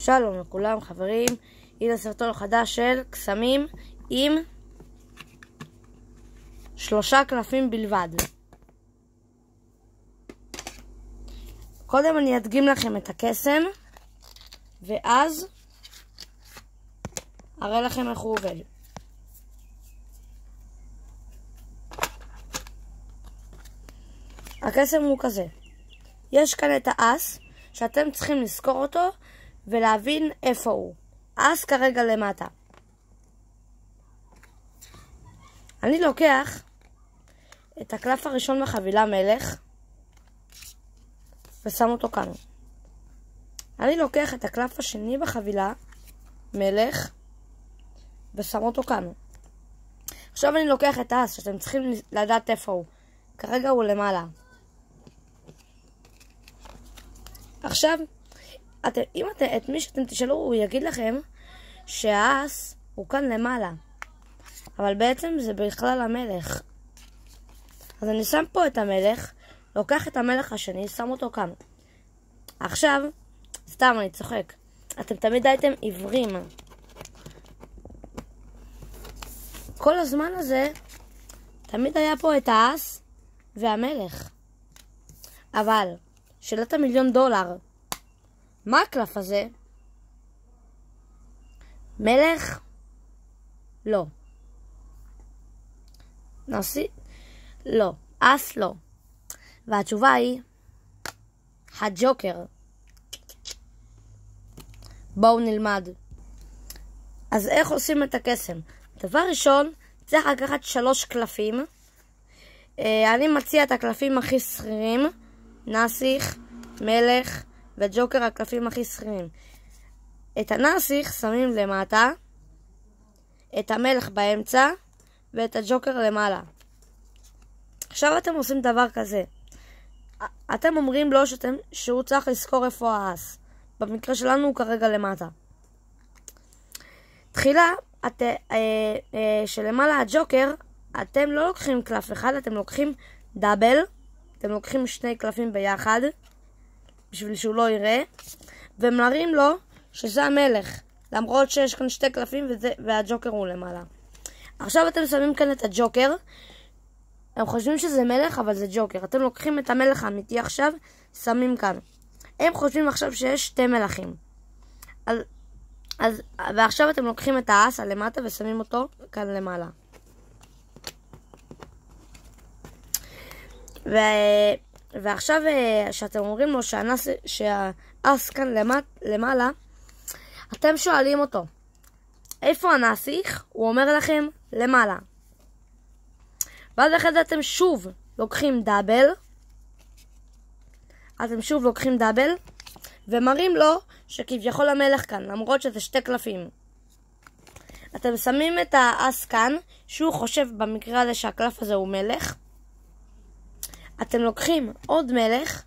שלום לכולם חברים, הנה סרטון חדש של קסמים עם 3 קלפים בלבד. קודם אני אדגים לכם את הקסם ואז אראה לכם איך הוא עובד. הקסם הוא כזה, יש כאן את האס שאתם צריכים לזכור אותו ולהבין איפה הוא. אס כרגע למטה. אני לוקח את הקלף הראשון בחבילה מלך ושם אותו כאן. אני לוקח את הקלף השני בחבילה מלך ושם אותו כאן. עכשיו אני לוקח את האס שאתם צריכים לדעת איפה הוא. כרגע הוא למעלה. עכשיו את מי שאתם תשאלו הוא יגיד לכם שהאס הוא כאן למעלה, אבל בעצם זה בכלל המלך. אז אני שם פה את המלך, לוקח את המלך השני, שם אותו כאן. עכשיו, סתם אני צוחק, אתם תמיד הייתם עיוורים. כל הזמן הזה תמיד היה פה את האס והמלך. אבל שאלת $1,000,000, מה הקלף הזה? מלך? לא. נשיא? לא. אס לא. והתשובה היא הג'וקר. בואו נלמד. אז איך עושים את הקסם? דבר ראשון, צריך לקחת 3 קלפים. אני מציע את הקלפים הכי שכירים. נסיך, מלך וג'וקר, הקלפים הכי שכירים. את הנסיך שמים למטה, את המלך באמצע ואת הג'וקר למעלה. עכשיו אתם עושים דבר כזה, אתם אומרים לו שהוא צריך לזכור איפה האס. במקרה שלנו הוא כרגע למטה. תחילה שלמעלה הג'וקר, אתם לא לוקחים קלף אחד, אתם לוקחים דאבל. אתם לוקחים 2 קלפים ביחד בשביל שהוא לא יראה, ומראים לו שזה המלך, למרות שיש כאן 2 קלפים והג'וקר הוא למעלה. עכשיו אתם שמים כאן את הג'וקר. הם חושבים שזה מלך אבל זה ג'וקר. אתם לוקחים את המלך האמיתי עכשיו, שמים כאן. הם חושבים עכשיו שיש 2 מלכים. ועכשיו אתם לוקחים את האס למטה ושמים אותו כאן למעלה. ועכשיו שאתם אומרים לו שהאס כאן למעלה, אתם שואלים אותו איפה הנסיך? הוא אומר לכם למעלה. ואז אחרי זה אתם שוב לוקחים דאבל, ומראים לו שכביכול המלך כאן, למרות שזה 2 קלפים. אתם שמים את האס כאן, שהוא חושב במקרה הזה שהקלף הזה הוא מלך. אתם לוקחים עוד מלך,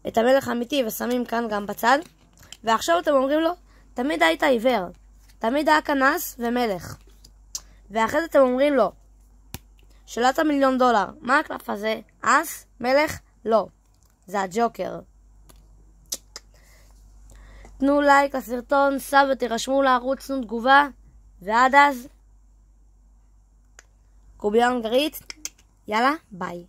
את המלך האמיתי, ושמים כאן גם בצד. ועכשיו אתם אומרים לו, תמיד היית עיוור, תמיד היה כאן אס ומלך. ואחרי זה אתם אומרים לו, שאלת $1,000,000, מה הקלף הזה? אס? מלך? לא, זה הג'וקר. תנו לייק לסרטון, סאב ותירשמו לערוץ, תנו תגובה, ועד אז קוביאן גרית, יאללה ביי.